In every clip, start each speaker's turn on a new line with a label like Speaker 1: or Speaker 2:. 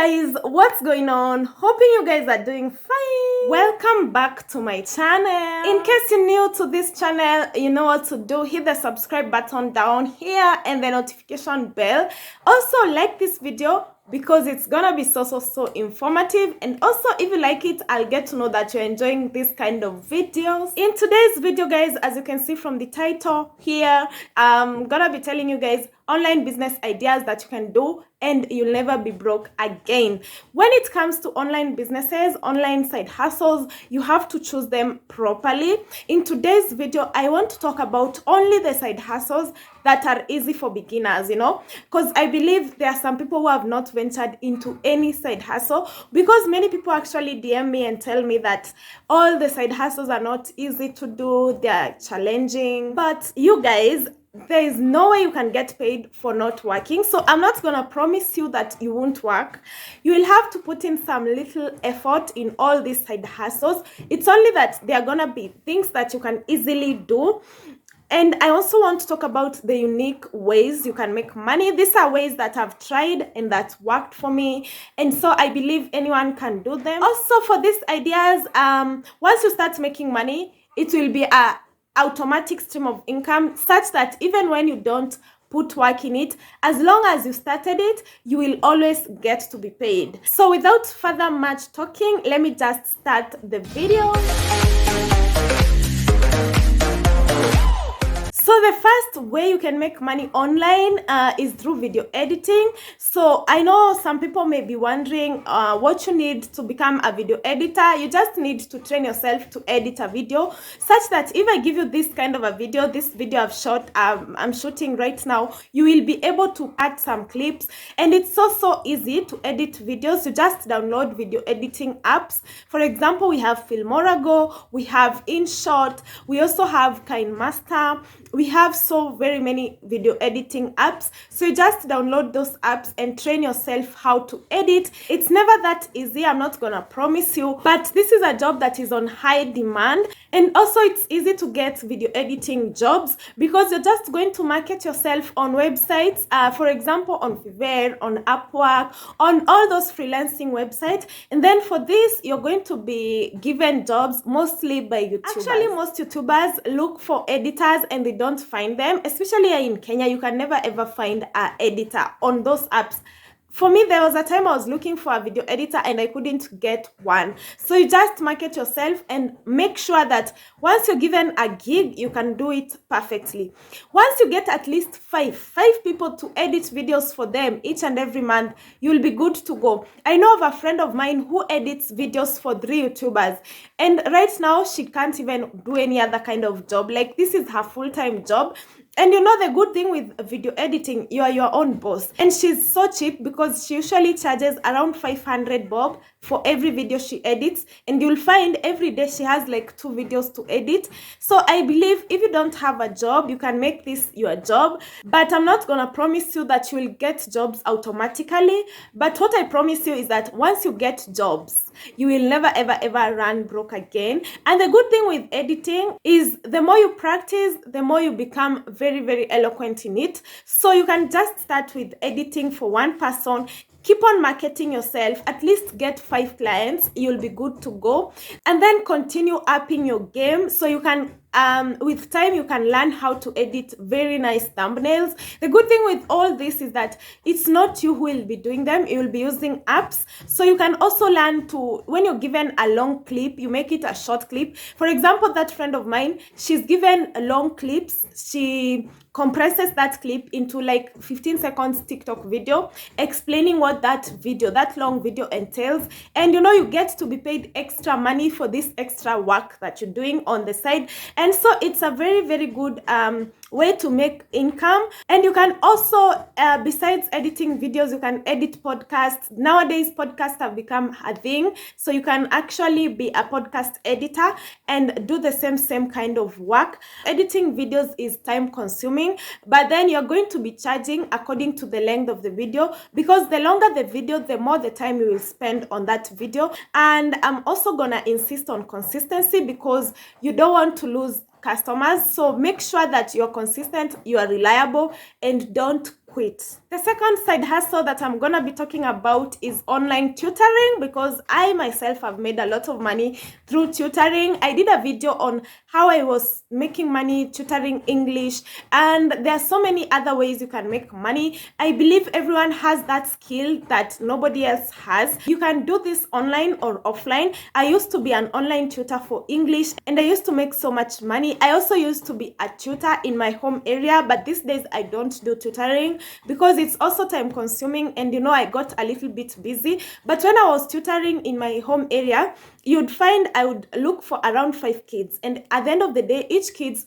Speaker 1: guys, what's going on? Hoping you guys are doing fine. Welcome back to my channel. In case you're new to this channel, you know what to do. Hit the subscribe button down here and the notification bell. Also like this video because it's gonna be so informative, and also if you like it, I'll get to know that you're enjoying this kind of videos. In today's video, guys, as you can see from the title here, I'm gonna be telling you guys online business ideas that you can do and you'll never be broke again. When it comes to online businesses, online side hustles, you have to choose them properly. In today's video, I want to talk about only the side hustles that are easy for beginners, you know, because I believe there are some people who have not ventured into any side hustle, because many people actually DM me and tell me that all the side hustles are not easy to do, they are challenging. But you guys, there is no way you can get paid for not working. So I'm not gonna promise you that you won't work. You will have to put in some little effort in all these side hustles. It's only that they are gonna be things that you can easily do. And I also want to talk about the unique ways you can make money. These are ways that I've tried and that worked for me, and so I believe anyone can do them. Also, for these ideas, once you start making money, it will be a automatic stream of income, such that even when you don't put work in it, as long as you started it, you will always get to be paid. So without further much talking, let me just start the video. So the first way you can make money online is through video editing. So I know some people may be wondering what you need to become a video editor. You just need to train yourself to edit a video, such that if I give you this kind of a video, this video I'm shooting right now, you will be able to add some clips. And it's so easy to edit videos. You just download video editing apps. For example, we have Filmora Go, we have InShot, we also have KineMaster. We have so very many video editing apps. So you just download those apps and train yourself how to edit. It's never that easy, I'm not gonna promise you, but this is a job that is on high demand. And also it's easy to get video editing jobs because you're just going to market yourself on websites, for example on Fiverr, on Upwork, on all those freelancing websites. And then for this, you're going to be given jobs mostly by YouTubers. Actually, most YouTubers look for editors and they don't find them. Especially here in Kenya, you can never ever find an editor on those apps. For me, there was a time I was looking for a video editor and I couldn't get one. So you just market yourself and make sure that once you're given a gig, you can do it perfectly. Once you get at least five people to edit videos for them each and every month, you'll be good to go. I know of a friend of mine who edits videos for 3 YouTubers. And right now, she can't even do any other kind of job. Like, this is her full-time job. And you know, the good thing with video editing, you are your own boss. And she's so cheap because she usually charges around 500 bob for every video she edits. And you'll find every day she has like 2 videos to edit. So I believe if you don't have a job, you can make this your job. But I'm not gonna promise you that you will get jobs automatically. But what I promise you is that once you get jobs, you will never ever run broke again. And the good thing with editing is the more you practice, the more you become very eloquent in it. So you can just start with editing for one person, keep on marketing yourself, at least get 5 clients, you'll be good to go, and then continue upping your game so you can with time you can learn how to edit very nice thumbnails. The good thing with all this is that it's not you who will be doing them, you will be using apps. So you can also learn to, when you're given a long clip, you make it a short clip. For example, that friend of mine, she's given long clips, she compresses that clip into like 15 seconds TikTok video explaining what that long video entails. And you know, you get to be paid extra money for this extra work that you're doing on the side. And so it's a very good way to make income. And you can also, besides editing videos, you can edit podcasts. Nowadays, podcasts have become a thing. So you can actually be a podcast editor and do the same kind of work. Editing videos is time consuming, but then you're going to be charging according to the length of the video, because the longer the video, the more the time you will spend on that video. And I'm also gonna insist on consistency because you don't want to lose customers. So make sure that you're consistent, you are reliable, and don't quit. The second side hustle that I'm gonna be talking about is online tutoring, because I myself have made a lot of money through tutoring. I did a video on how I was making money tutoring English, and there are so many other ways you can make money. I believe everyone has that skill that nobody else has. You can do this online or offline. I used to be an online tutor for English, and I used to make so much money. I also used to be a tutor in my home area, but these days I don't do tutoring because it's also time consuming, and I got a little bit busy. But when I was tutoring in my home area, you'd find I would look for around 5 kids, and at the end of the day, each kids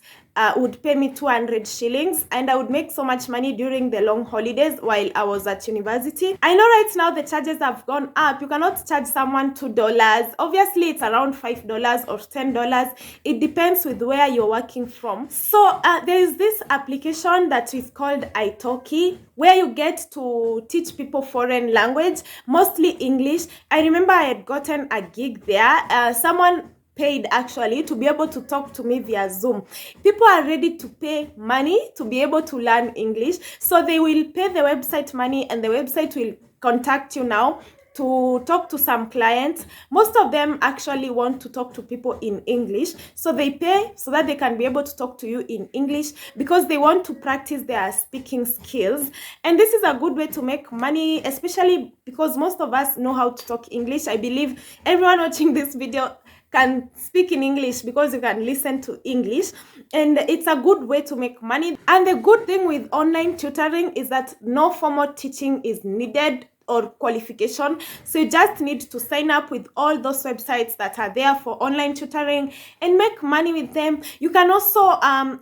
Speaker 1: would pay me 200 shillings, and I would make so much money during the long holidays while I was at university. I know right now the charges have gone up. You cannot charge someone $2. Obviously, it's around $5 or $10. It depends with where you're working from. So there is this application that is called Italki, where you get to teach people foreign language, mostly English. I remember I had gotten a gig there. Someone paid actually to be able to talk to me via Zoom. People are ready to pay money to be able to learn English. So they will pay the website money, and the website will contact you now to talk to some clients. Most of them actually want to talk to people in English. So they pay so that they can be able to talk to you in English, because they want to practice their speaking skills. And this is a good way to make money, especially because most of us know how to talk English. I believe everyone watching this video can speak in English because you can listen to English, and it's a good way to make money. And the good thing with online tutoring is that no formal teaching is needed or qualification. So you just need to sign up with all those websites that are there for online tutoring and make money with them. You can also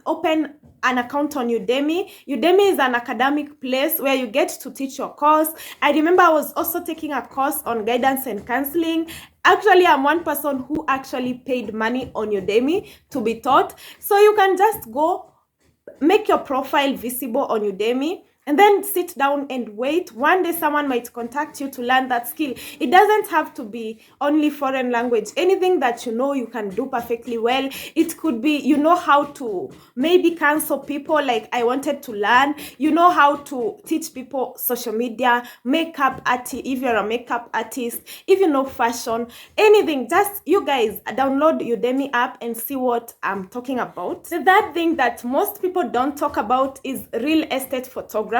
Speaker 1: open an account on Udemy. Udemy is an academic place where you get to teach your course. I remember I was also taking a course on guidance and counseling. Actually, I'm one person who actually paid money on Udemy to be taught. So you can just go make your profile visible on Udemy, and then sit down and wait. One day someone might contact you to learn that skill. It doesn't have to be only foreign language. Anything that you can do perfectly well. It could be how to maybe counsel people, like I wanted to learn. How to teach people social media, makeup artist, if you're a makeup artist, if fashion, anything. Just you guys download Udemy app and see what I'm talking about. The third thing that most people don't talk about is real estate photography.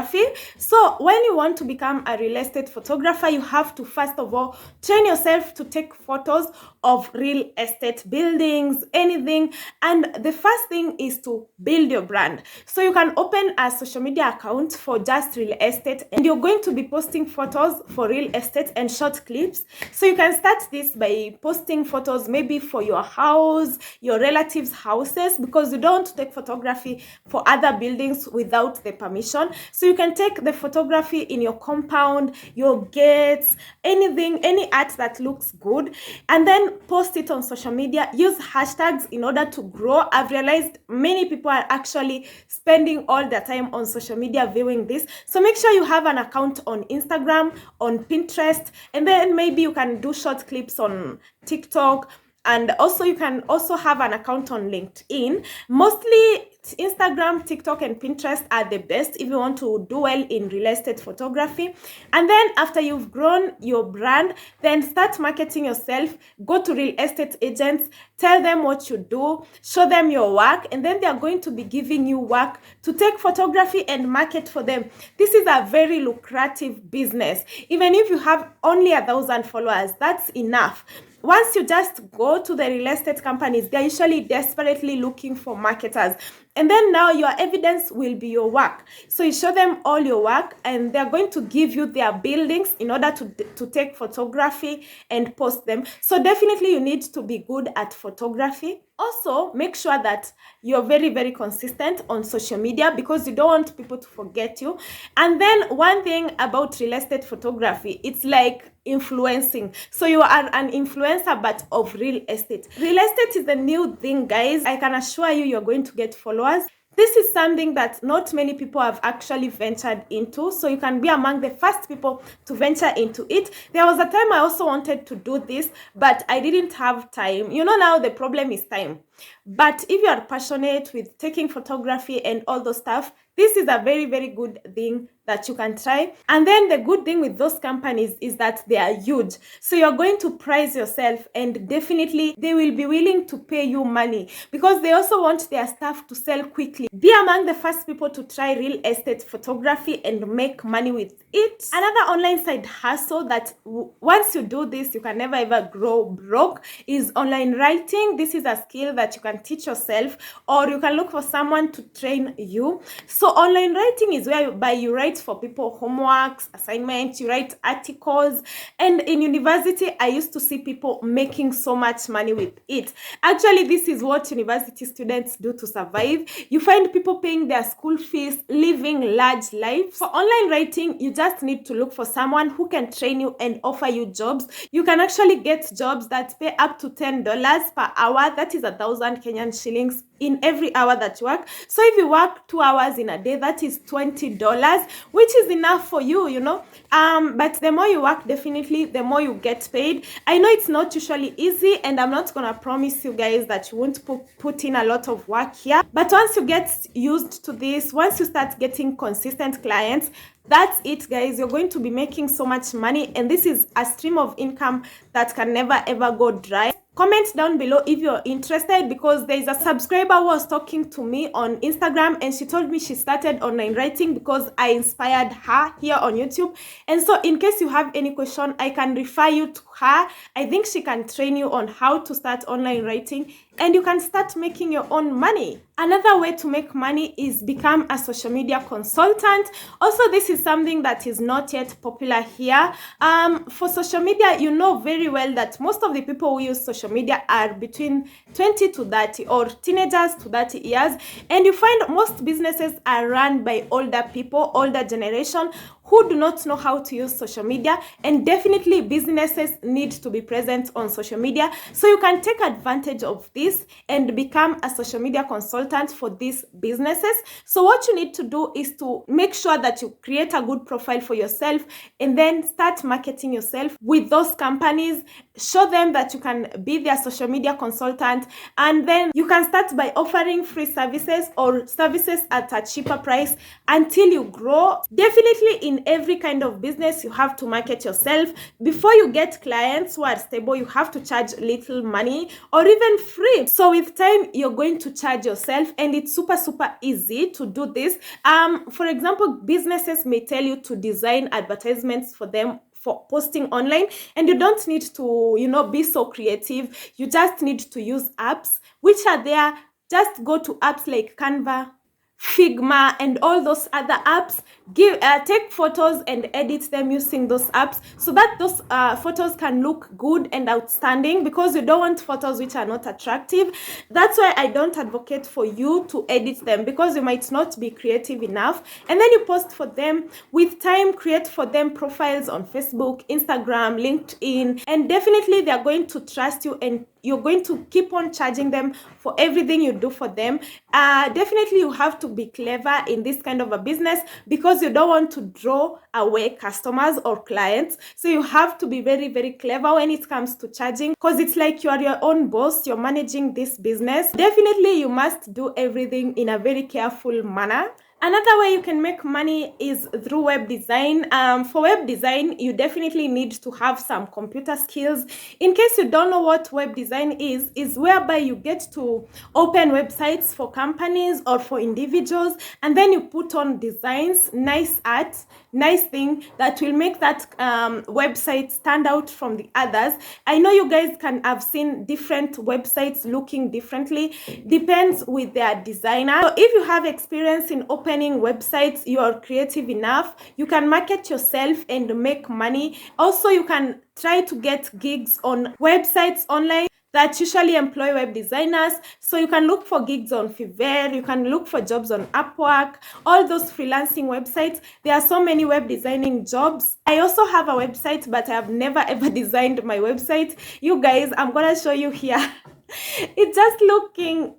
Speaker 1: So when you want to become a real estate photographer, you have to first of all train yourself to take photos of real estate buildings, anything. And the first thing is to build your brand. So you can open a social media account for just real estate, and you're going to be posting photos for real estate and short clips. So you can start this by posting photos maybe for your house, your relatives' houses, because you don't take photography for other buildings without the permission. So you can take the photography in your compound, your gates, anything, any art that looks good, and then post it on social media. Use hashtags in order to grow. I've realized many people are actually spending all their time on social media viewing this. So make sure you have an account on Instagram, on Pinterest, and then maybe you can do short clips on TikTok. And also you can also have an account on LinkedIn. Mostly Instagram, TikTok, and Pinterest are the best if you want to do well in real estate photography. And then after you've grown your brand, then start marketing yourself. Go to real estate agents, tell them what you do, show them your work, and then they are going to be giving you work to take photography and market for them. This is a very lucrative business. Even if you have only 1,000 followers, that's enough. Once you just go to the real estate companies, they're usually desperately looking for marketers. And then now your evidence will be your work. So you show them all your work, and they're going to give you their buildings in order to take photography and post them. So definitely you need to be good at photography. Also, make sure that you're very, very consistent on social media, because you don't want people to forget you. And then one thing about real estate photography, it's like influencing. So you are an influencer, but of real estate. Real estate is a new thing, guys. I can assure you, you're going to get followers. This is something that not many people have actually ventured into, so you can be among the first people to venture into it. There was a time I also wanted to do this, but I didn't have time. Now the problem is time. But if you are passionate with taking photography and all those stuff, this is a very, very good thing that you can try. And then the good thing with those companies is that they are huge. So you're going to price yourself, and definitely they will be willing to pay you money because they also want their staff to sell quickly. Be among the first people to try real estate photography and make money with it. Another online side hustle that once you do this, you can never ever go broke is online writing. This is a skill that you can teach yourself, or you can look for someone to train you. So online writing is whereby you write for people homeworks, assignments, you write articles. And in university, I used to see people making so much money with it. Actually, this is what university students do to survive. You find people paying their school fees, living large lives. For online writing, you just need to look for someone who can train you and offer you jobs. You can actually get jobs that pay up to $10 per hour. That is 1,000 Kenyan shillings in every hour that you work. So if you work 2 hours in a day, that is $20, which is enough for you, you know. But the more you work, definitely the more you get paid. I know it's not usually easy, and I'm not gonna promise you guys that you won't put in a lot of work here. But once you get used to this, once you start getting consistent clients, that's it, guys. You're going to be making so much money, and this is a stream of income that can never ever go dry. Comment down below if you're interested, because there is a subscriber who was talking to me on Instagram, and she told me she started online writing because I inspired her here on YouTube. And so in case you have any question, I can refer you to her. I think she can train you on how to start online writing, and you can start making your own money. Another way to make money is become a social media consultant. Also, this is something that is not yet popular here. For social media, you know very well that most of the people who use social media are between 20 to 30, or teenagers to 30 years. And you find most businesses are run by older people, older generation, who do not know how to use social media. And definitely businesses need to be present on social media. So you can take advantage of this and become a social media consultant for these businesses. So what you need to do is to make sure that you create a good profile for yourself, and then start marketing yourself with those companies. Show them that you can be their social media consultant, and then you can start by offering free services or services at a cheaper price until you grow. Definitely in every kind of business, you have to market yourself. Before you get clients who are stable, you have to charge little money or even free. So with time, you're going to charge yourself, and it's super easy to do this. For example, businesses may tell you to design advertisements for them for posting online, and you don't need to, you know, be so creative. You just need to use apps which are there. Just go to apps like Canva, Figma, and all those other apps. Take photos and edit them using those apps, so that those photos can look good and outstanding, because you don't want photos which are not attractive. That's why I don't advocate for you to edit them, because you might not be creative enough. And then you post for them. With time, create for them profiles on Facebook, Instagram, LinkedIn, and definitely they're going to trust you, and you're going to keep on charging them for everything you do for them. Definitely you have to be clever in this kind of a business, because you don't want to draw away customers or clients. So you have to be very clever when it comes to charging, because it's like you are your own boss. You're managing this business. Definitely you must do everything in a very careful manner. Another way you can make money is through web design. For web design, you definitely need to have some computer skills. In case you don't know what web design is whereby you get to open websites for companies or for individuals, and then you put on designs, nice art, nice thing that will make that website stand out from the others. I know you guys can have seen different websites looking differently, depends with their designer. So if you have experience in opening websites, you are creative enough, you can market yourself and make money. Also, you can try to get gigs on websites online that usually employ web designers. So you can look for gigs on Fiverr, you can look for jobs on Upwork, all those freelancing websites. There are so many web designing jobs. I also have a website, but I have never ever designed my website. You guys, I'm gonna show you here. It's just looking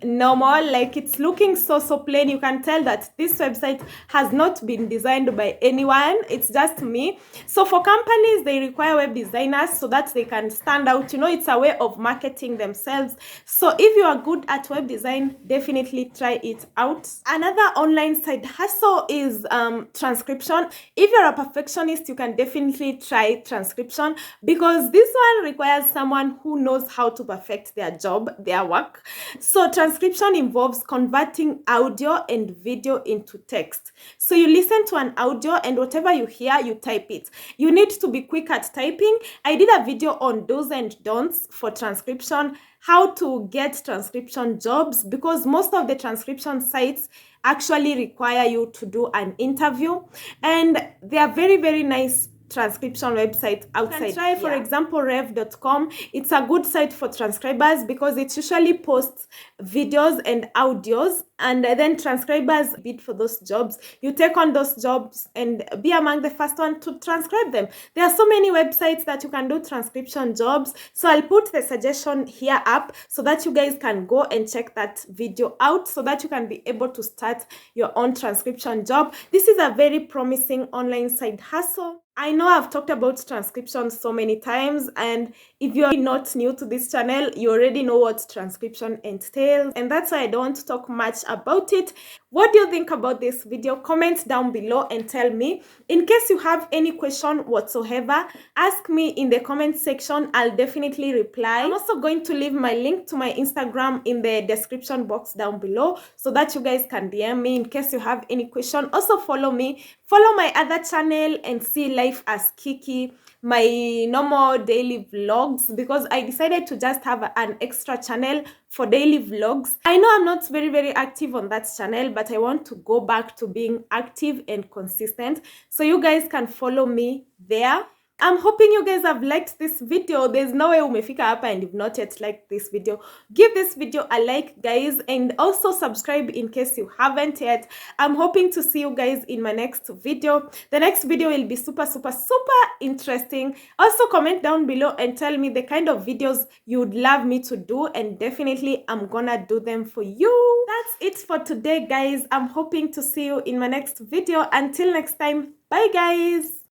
Speaker 1: normal, like it's looking so plain. You can tell that this website has not been designed by anyone, it's just me. So for companies, they require web designers so that they can stand out. You know, it's a way of marketing themselves. So if you are good at web design, definitely try it out. Another online side hustle is transcription. If you're a perfectionist, you can definitely try transcription, because this one requires someone who knows how to perfect their job, their work. So transcription involves converting audio and video into text. So you listen to an audio and whatever you hear, you type it. You need to be quick at typing. I did a video on do's and don'ts for transcription, how to get transcription jobs, because most of the transcription sites actually require you to do an interview, and they are very nice transcription website outside. You can try, for example, rev.com. It's a good site for transcribers because it usually posts videos and audios, and then transcribers bid for those jobs. You take on those jobs and be among the first one to transcribe them. There are so many websites that you can do transcription jobs, so I'll put the suggestion here up so that you guys can go and check that video out, so that you can be able to start your own transcription job. This is a very promising online side hustle. I know I've talked about transcription so many times, and if you're not new to this channel, you already know what transcription entails, and that's why I don't want to talk much about it. What do you think about this video? Comment down below and tell me. In case you have any question whatsoever, ask me in the comment section. I'll definitely reply. I'm also going to leave my link to my Instagram in the description box down below so that you guys can DM me in case you have any question. Also follow me. Follow my other channel and see Life as Kiki, my normal daily vlogs, because I decided to just have an extra channel for daily vlogs. I know I'm not very active on that channel, but I want to go back to being active and consistent, so you guys can follow me there. I'm hoping you guys have liked this video. There's no way umefika hapa and you've not yet liked this video. Give this video a like, guys, and also subscribe in case you haven't yet. I'm hoping to see you guys in my next video. The next video will be super interesting. Also comment down below and tell me the kind of videos you would love me to do, and definitely I'm gonna do them for you. That's it for today, guys. I'm hoping to see you in my next video. Until next time, bye guys.